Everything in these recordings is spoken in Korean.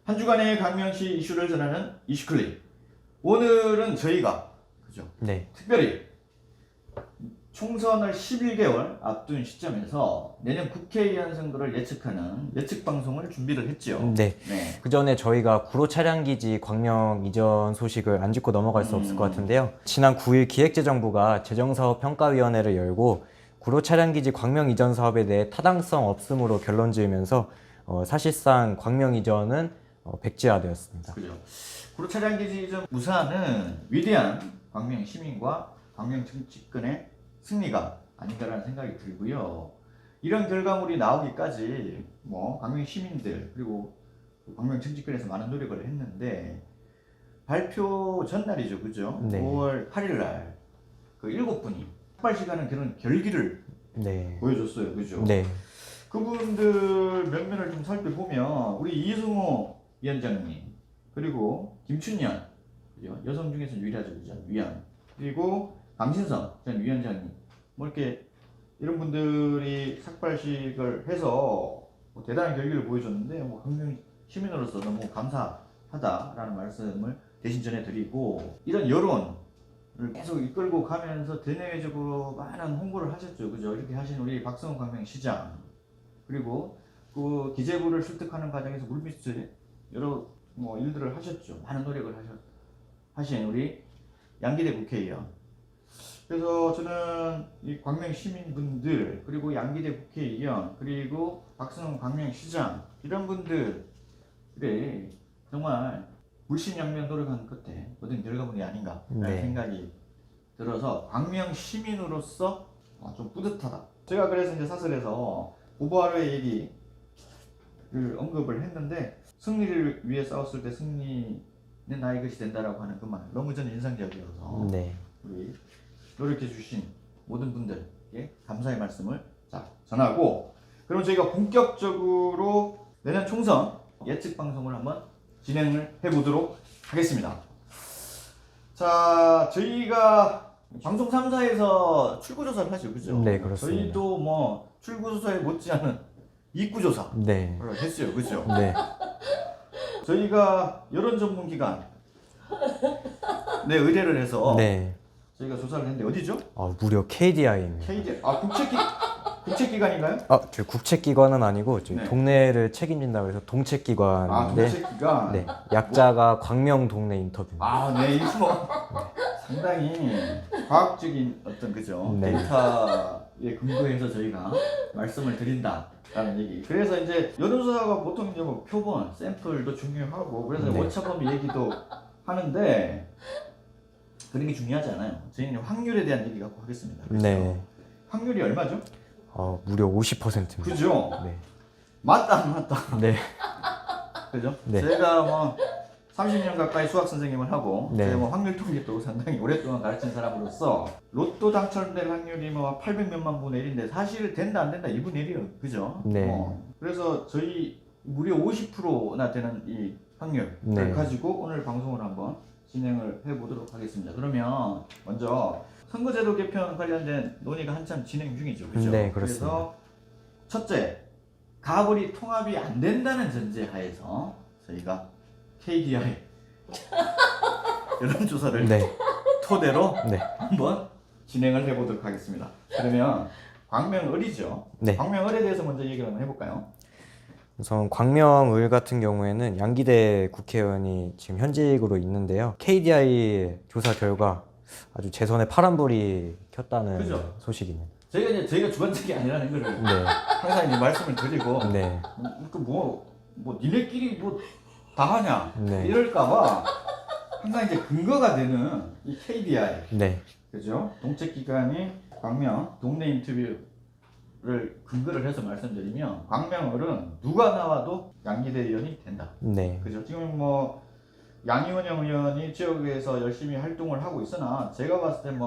한 주간의 광명시 이슈를 전하는 이슈클립. 오늘은 저희가 그죠? 네. 특별히 총선을 11개월 앞둔 시점에서 내년 국회의원 선거를 예측하는 예측 방송을 준비를 했죠. 네. 네. 그 전에 저희가 구로 차량기지 광명 이전 소식을 안 짚고 넘어갈 수 없을 것 같은데요. 지난 9일 기획재정부가 재정사업평가위원회를 열고 구로 차량기지 광명 이전 사업에 대해 타당성 없음으로 결론 지으면서 사실상 광명 이전은 백지화되었습니다. 그죠. 구로 차량기지 이전 무사는 위대한 광명 시민과 광명 정치권의 승리가 아닌가라는 생각이 들고요. 이런 결과물이 나오기까지 광명 시민들 그리고 광명 정치권에서 많은 노력을 했는데 발표 전날이죠, 그죠? 네. 5월 8일 날 그 7분이 삭발 시간은 그런 결기를 네. 보여줬어요, 그죠? 네. 그분들 면면을 좀 살펴보면 우리 이승호 위원장님 그리고 김춘년 그죠? 여성 중에서 유일하죠, 그죠? 위원 그리고 강신성 전 위원장님 이렇게 이런 분들이 삭발식을 해서 대단한 결기를 보여줬는데 광명 시민으로서 너무 감사하다라는 말씀을 대신 전해드리고 이런 여론을 계속 이끌고 가면서 대내외적으로 많은 홍보를 하셨죠, 그죠? 이렇게 하신 우리 박성훈 광명시장 그리고 그 기재부를 설득하는 과정에서 물밑에 여러 일들을 하셨죠. 많은 노력을 하신 우리 양기대 국회의원. 그래서 저는 이 광명 시민분들 그리고 양기대 국회의원 그리고 박성훈 광명시장 이런 분들이 정말 물심양면 노력한 끝에 얻은 결과물이 아닌가라는 네. 생각이 들어서 광명 시민으로서 좀 뿌듯하다. 제가 그래서 이제 사설에서 오버하루의 얘기를 언급을 했는데 승리를 위해 싸웠을 때 승리는 나의 것이 된다라고 하는 그 말 너무 저는 인상적이어서 네. 우리 노력해 주신 모든 분들께 감사의 말씀을 전하고 그럼 저희가 본격적으로 내년 총선 예측 방송을 한번 진행을 해보도록 하겠습니다. 자, 저희가 방송 3사에서 출구조사를 하죠, 그죠? 네, 그렇습니다. 저희도 출구조사에 못지않은 입구조사를 네. 했어요, 그죠? 네. 저희가 여론전문기관에 의뢰를 해서 네. 저희가 조사를 했는데 어디죠? 무려 KDI입니다. KD 국책기관인가요? 저희 국책기관은 아니고 저희 네. 동네를 책임진다고 해서 동책기관인데 국책기관. 네. 약자가 광명 동네 인터뷰입니다. 네, 이거 상당히 과학적인 어떤 그죠? 네. 데이터에 근거해서 저희가 말씀을 드린다라는 얘기. 그래서 이제 여론조사가 보통 이제 표본, 샘플도 중요하고 그래서 네. 오차범위 얘기도 하는데 그런 게 중요하지 않아요. 저희는 확률에 대한 얘기 갖고 하겠습니다. 그렇죠? 네. 확률이 얼마죠? 무려 50%입니다. 그죠? 네. 맞다 안 맞다. 네. 그죠? 네. 제가 30년 가까이 수학 선생님을 하고 네. 제가 확률 통계도 상당히 오랫동안 가르친 사람으로서 로또 당첨될 확률이 800 몇만 분의 1인데 사실 된다 안 된다 2분의 1이에요. 그죠? 네. 그래서 저희 무려 50%나 되는 이 확률을 네. 가지고 오늘 방송을 한번 진행을 해보도록 하겠습니다. 그러면 먼저 선거제도 개편 관련된 논의가 한참 진행 중이죠. 그죠? 네, 그렇습니다. 그래서 첫째, 가불이 통합이 안 된다는 전제하에서 저희가 KDI 여론조사를 네. 토대로 네. 한번 진행을 해보도록 하겠습니다. 그러면 광명을이죠. 네. 광명을에 대해서 먼저 얘기를 한번 해볼까요? 우선 광명을 같은 경우에는 양기대 국회의원이 지금 현직으로 있는데요. KDI 조사 결과 아주 재선에 파란불이 켰다는 그죠? 소식입니다. 저희가 주관적이 아니라는 걸 네. 항상 이제 말씀을 드리고 네. 니네끼리 다 하냐 네. 이럴까봐 항상 이제 근거가 되는 이 KDI 네. 그죠? 동책기관이 광명 동네 인터뷰를 근거를 해서 말씀드리면 광명을은 누가 나와도 양기대 의원이 된다. 네. 그죠? 지금 양이원영 의원이 지역에서 열심히 활동을 하고 있으나 제가 봤을 때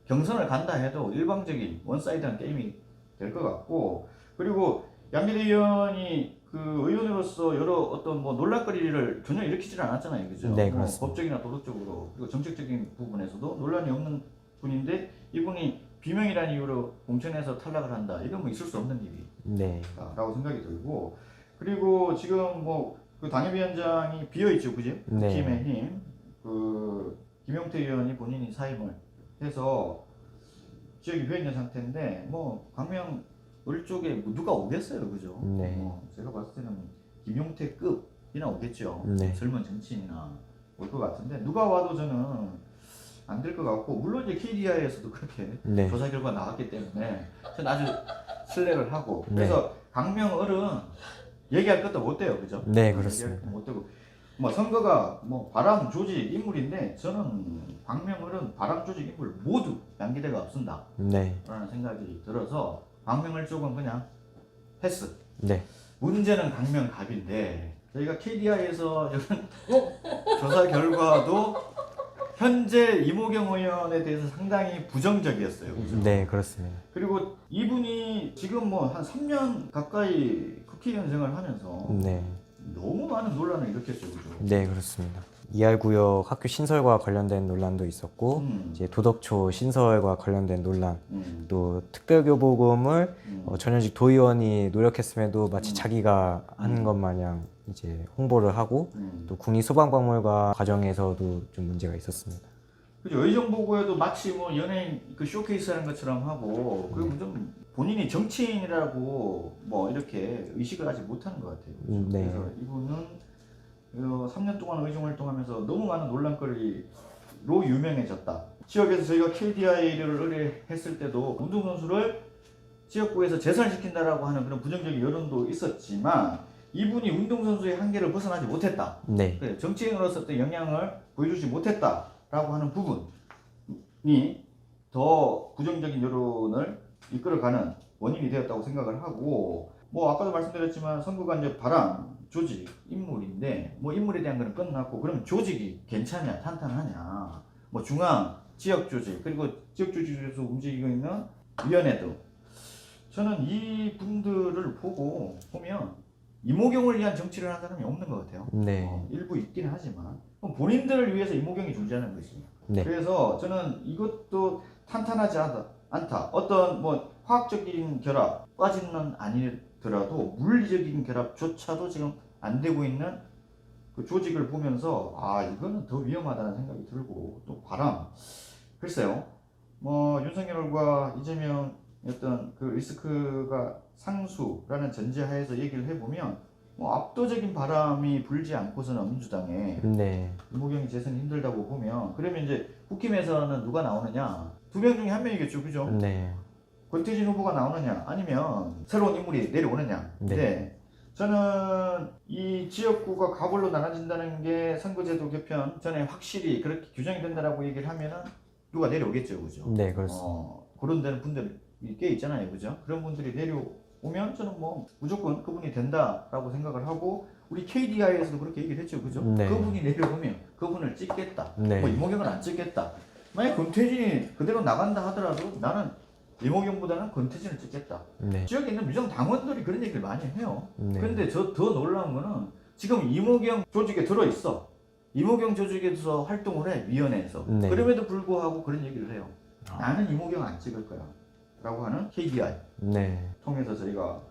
경선을 간다 해도 일방적인 원사이드한 게임이 될 것 같고 그리고 양기대 의원이 그 의원으로서 여러 어떤 논란거리를 전혀 일으키질 않았잖아요, 그죠? 네, 그렇습니다. 법적이나 도덕적으로 그리고 정책적인 부분에서도 논란이 없는 분인데 이분이 비명이라는 이유로 공천에서 탈락을 한다. 이건 있을 수 없는 네. 일이라고 생각이 들고 그리고 지금 그 당협위원장이 비어있죠, 그죠? 네. 팀의 힘. 그 김용태 의원이 본인이 사임을 해서 지역이 비어있는 상태인데 뭐 광명 을 쪽에 뭐 누가 오겠어요, 그죠? 네. 제가 봤을 때는 김용태급이나 오겠죠. 네. 젊은 정치인이나 올 것 같은데 누가 와도 저는 안 될 것 같고, 물론 이제 KDI에서도 그렇게 네. 조사 결과 나왔기 때문에 저는 아주 신뢰를 하고, 네. 그래서 광명을은 얘기할 것도 못 돼요, 그죠? 네, 얘기할 그렇습니다. 것도 못 되고, 뭐 선거가 뭐 바람 조직 인물인데 저는 광명을은 바람 조직 인물 모두 양기대가 없습니다. 네. 라는 생각이 들어서 광명을 쪽은 그냥 패스. 네. 문제는 광명갑인데 저희가 KDI에서 조사 결과도 현재 이모경 의원에 대해서 상당히 부정적이었어요. 그죠? 네, 그렇습니다. 그리고 이분이 지금 뭐 한 3년 가까이 국회의원 생활을 하면서 네. 너무 많은 논란을 일으켰죠. 그죠? 네, 그렇습니다. ER 구역 학교 신설과 관련된 논란도 있었고, 이제 도덕초 신설과 관련된 논란, 또 특별교보금을 전현직 도의원이 노력했음에도 마치 자기가 한 것 마냥 이제 홍보를 하고, 또 국립소방박물관 과정에서도 좀 문제가 있었습니다. 그죠? 의정보고에도 마치 뭐 연예인 그 쇼케이스 하는 것처럼 하고, 그리고 좀 본인이 정치인이라고 뭐 이렇게 의식을 아직 못하는 것 같아요. 그죠? 네. 그래서 이분은 3년 동안 의정 활동하면서 너무 많은 논란거리로 유명해졌다. 지역에서 저희가 KDI를 의뢰했을 때도 운동선수를 지역구에서 재선시킨다라고 하는 그런 부정적인 여론도 있었지만 이분이 운동선수의 한계를 벗어나지 못했다. 네. 그래, 정치인으로서의 영향을 보여주지 못했다라고 하는 부분이 더 부정적인 여론을 이끌어가는 원인이 되었다고 생각을 하고, 뭐 아까도 말씀드렸지만 선거가 이제 바람 조직 인물인데 뭐 인물에 대한 거는 끝났고, 그러면 조직이 괜찮냐 탄탄하냐, 뭐 중앙 지역 조직 그리고 지역 조직에서 움직이고 있는 위원회도, 저는 이 분들을 보면 이모경을 위한 정치를 하는 사람이 없는 것 같아요. 네. 일부 있기는 하지만 본인들을 위해서 이모경이 존재하는 것이죠. 네. 그래서 저는 이것도 탄탄하지 않다. 어떤 뭐 화학적인 결합까지는 아니더라도 물리적인 결합조차도 지금 안 되고 있는 그 조직을 보면서 이거는 더 위험하다는 생각이 들고, 또 바람, 글쎄요, 뭐 윤석열과 이재명 어떤 그 리스크가 상수라는 전제하에서 얘기를 해보면 뭐 압도적인 바람이 불지 않고서는 민주당에 네. 이모경이 재선이 힘들다고 보면, 그러면 이제 국힘에서는 누가 나오느냐? 2명 중에 1명이겠죠, 그죠? 네. 권태진 후보가 나오느냐, 아니면 새로운 인물이 내려오느냐. 근데 저는 이 지역구가 가불로 나눠진다는 게 선거제도 개편 전에 확실히 그렇게 규정이 된다라고 얘기를 하면은 누가 내려오겠죠, 그죠? 네, 그렇습니다. 그런 데는 분들이 꽤 있잖아요, 그죠? 그런 분들이 내려오면 저는 뭐 무조건 그분이 된다라고 생각을 하고, 우리 KDI에서도 그렇게 얘기를 했죠, 그죠? 네. 그분이 내려오면 그분을 찍겠다. 네. 뭐 이모경은 안 찍겠다. 만약 권태진이 그대로 나간다 하더라도 나는 이모경보다는 권태진을 찍겠다. 네. 지역에 있는 민주당 당원들이 그런 얘기를 많이 해요. 네. 근데 더 놀라운 거는 지금 이모경 조직에 들어있어. 이모경 조직에서 활동을 해, 위원회에서. 네. 그럼에도 불구하고 그런 얘기를 해요. 나는 이모경 안 찍을 거야 라고 하는 KDI 네. 통해서 저희가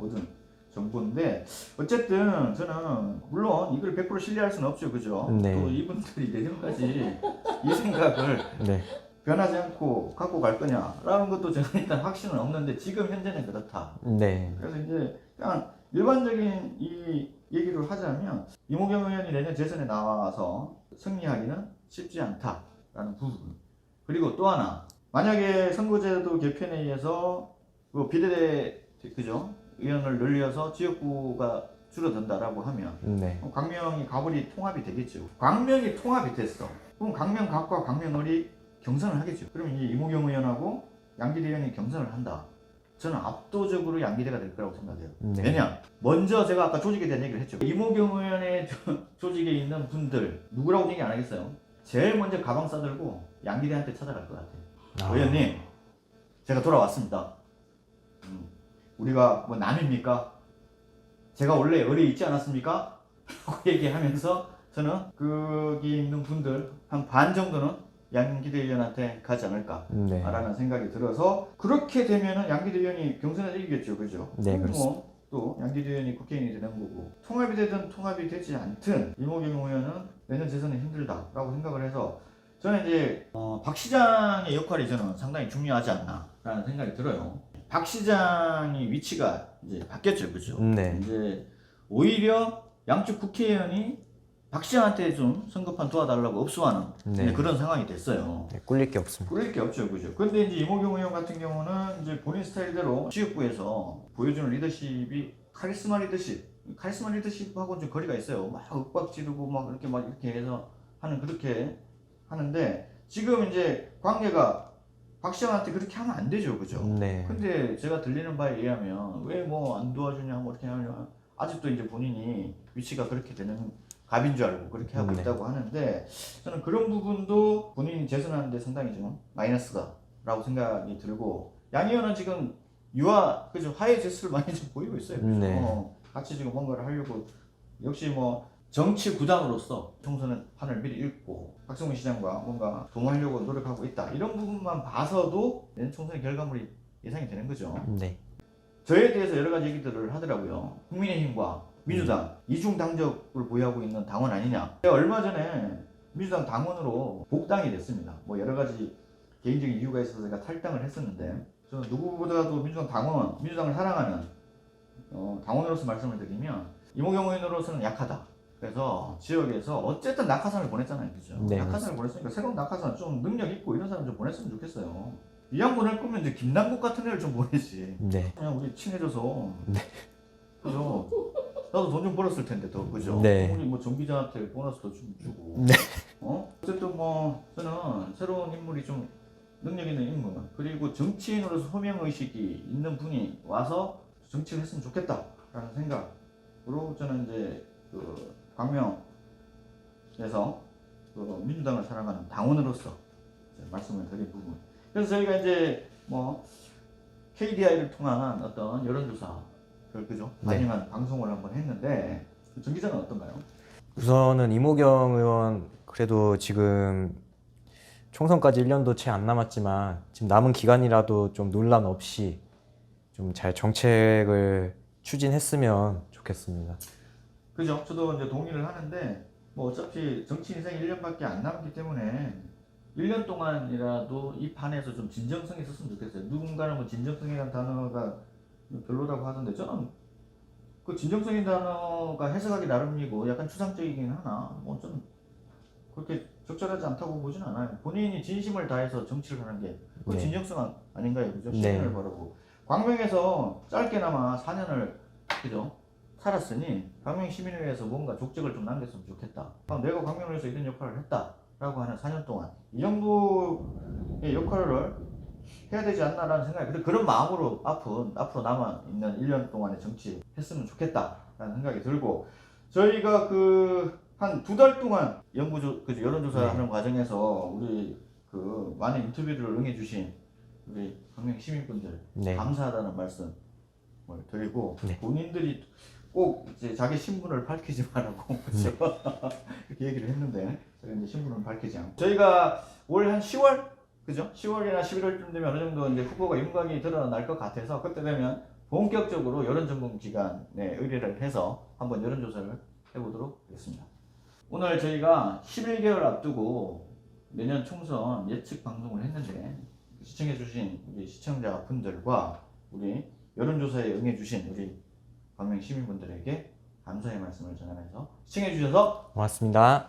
얻은 정보인데, 어쨌든 저는 물론 이걸 100% 신뢰할 수는 없죠, 그죠? 네. 또 이분들이 내년까지 이 생각을 네. 변하지 않고 갖고 갈 거냐라는 것도 저는 일단 확신은 없는데 지금 현재는 그렇다. 네. 그래서 이제 그냥 일반적인 이 얘기를 하자면 이모경 의원이 내년 재선에 나와서 승리하기는 쉽지 않다라는 부분. 그리고 또 하나, 만약에 선거제도 개편에 의해서 그 비례대 그죠? 의원을 늘려서 지역구가 줄어든다라고 하면 네. 광명이 가불이 통합이 되겠죠. 광명이 통합이 됐어. 그럼 광명갑과 광명을이 경선을 하겠죠. 그러면 이 이모경 의원하고 양기대 의원이 경선을 한다. 저는 압도적으로 양기대가 될 거라고 생각해요. 네. 왜냐? 먼저 제가 아까 조직에 대한 얘기를 했죠. 이모경 의원의 조직에 있는 분들 누구라고 얘기 안 하겠어요? 제일 먼저 가방 싸들고 양기대한테 찾아갈 것 같아요. 의원님, 제가 돌아왔습니다. 우리가 뭐 남입니까? 제가 원래 의뢰 있지 않았습니까? 라고 얘기하면서 저는 거기 있는 분들 한 반 정도는 양기대 의원한테 가지 않을까라는 네. 생각이 들어서, 그렇게 되면은 양기대 의원이 경선에 이기겠죠, 그죠? 네, 뭐 또 양기재 의원이 국회의원이 되는 거고, 통합이 되든 통합이 되지 않든 이모경 의원은 내년 재선은 힘들다라고 생각을 해서 저는 이제 박 시장의 역할이 저는 상당히 중요하지 않나라는 생각이 들어요. 박 시장의 위치가 이제 바뀌었죠, 그죠? 네. 이제 오히려 양쪽 국회의원이 박 시장한테 좀 선거판 도와달라고 업수하는 네. 그런 상황이 됐어요. 네, 꿀릴 게 없습니다. 그럴 게 없죠, 그죠? 근데 이제 이모경 의원 같은 경우는 이제 본인 스타일대로 지역구에서 보여주는 리더십이 카리스마 리더십하고는 좀 거리가 있어요. 막 윽박 지르고 막 이렇게 해서 그렇게 하는데, 지금 이제 관계가 박 시장한테 그렇게 하면 안 되죠, 그죠? 네. 근데 제가 들리는 바에 의하면 왜 뭐 안 도와주냐, 뭐 이렇게 하냐, 아직도 이제 본인이 위치가 그렇게 되는 갑인 줄 알고 그렇게 하고 네. 있다고 하는데, 저는 그런 부분도 본인이 재선하는데 상당히 좀 마이너스다라고 생각이 들고, 양 의원은 지금 그죠? 화해 제스를 많이 좀 보이고 있어요. 그죠? 네. 같이 지금 뭔가를 하려고, 역시 뭐 정치 구단으로서 총선은 판을 미리 읽고 박성훈 시장과 뭔가 동하려고 노력하고 있다, 이런 부분만 봐서도 내년 총선의 결과물이 예상이 되는 거죠. 네. 저에 대해서 여러 가지 얘기들을 하더라고요. 국민의힘과 민주당 이중 당적을 보유하고 있는 당원 아니냐. 얼마 전에 민주당 당원으로 복당이 됐습니다. 뭐 여러 가지 개인적인 이유가 있어서 제가 탈당을 했었는데, 저는 누구보다도 민주당을 사랑하는 당원으로서 말씀을 드리면 이모경 의원으로서는 약하다. 그래서 지역에서 어쨌든 낙하산을 보냈잖아요, 그죠? 네, 낙하산을 보냈으니까 새로운 낙하산, 좀 능력 있고 이런 사람 좀 보냈으면 좋겠어요. 이 양 보낼 거면 이제 김남국 같은 애를 좀 보내지. 네. 그냥 우리 친해져서. 네. 그죠? 나도 돈 좀 벌었을 텐데 더, 그죠? 네. 우리 뭐 정 기자한테 보너스도 좀 주고. 네. 어쨌든 뭐 저는 새로운 인물이 좀 능력 있는 인물, 그리고 정치인으로서 소명 의식이 있는 분이 와서 정치를 했으면 좋겠다라는 생각으로 저는 이제 그 광명에서 그 민주당을 사랑하는 당원으로서 말씀을 드린 부분. 그래서 저희가 이제 뭐 KDI를 통한 어떤 여론조사를, 그죠? 네. 반영한 방송을 한번 했는데, 정 기자는 어떤가요? 우선은 이모경 의원 그래도 지금 총선까지 1년도 채 안 남았지만 지금 남은 기간이라도 좀 논란 없이 좀 잘 정책을 추진했으면 좋겠습니다. 그죠? 저도 이제 동의를 하는데, 뭐 어차피 정치 인생이 1년밖에 안 남기 때문에 1년 동안이라도 이 판에서 좀 진정성이 있었으면 좋겠어요. 누군가는 뭐 진정성이라는 단어가 별로라고 하던데, 저는 그 진정성인 단어가 해석하기 나름이고 약간 추상적이긴 하나, 뭐 좀 그렇게 적절하지 않다고 보진 않아요. 본인이 진심을 다해서 정치를 하는 게 그 네. 진정성 아닌가요, 그죠? 네. 시민을 바라고. 광명에서 짧게나마 4년을, 그죠? 살았으니 광명 시민을 위해서 뭔가 족적을 좀 남겼으면 좋겠다. 내가 광명을 위해서 이런 역할을 했다라고 하는 4년 동안 이 정도의 역할을 해야 되지 않나라는 생각이, 그런 마음으로 앞으로 남아 있는 1년 동안의 정치 했으면 좋겠다라는 생각이 들고, 저희가 한 2달 동안 여론조사하는 과정에서 우리 많은 인터뷰를 응해주신 우리 광명 시민분들 네. 감사하다는 말씀을 드리고, 네. 본인들이 꼭 이제 자기 신분을 밝히지 말라고 그렇죠? 이렇게 얘기를 했는데, 제가 이제 신분을 밝히지 않고, 저희가 올 한 10월, 그죠? 10월이나 11월쯤 되면 어느 정도 이제 후보가 윤곽이 드러날 것 같아서, 그때 되면 본격적으로 여론전문 기관에 의뢰를 해서 한번 여론조사를 해보도록 하겠습니다. 오늘 저희가 11개월 앞두고 내년 총선 예측 방송을 했는데, 시청해주신 우리 시청자분들과 우리 여론조사에 응해주신 우리 광명 시민분들에게 감사의 말씀을 전하면서 시청해주셔서 고맙습니다.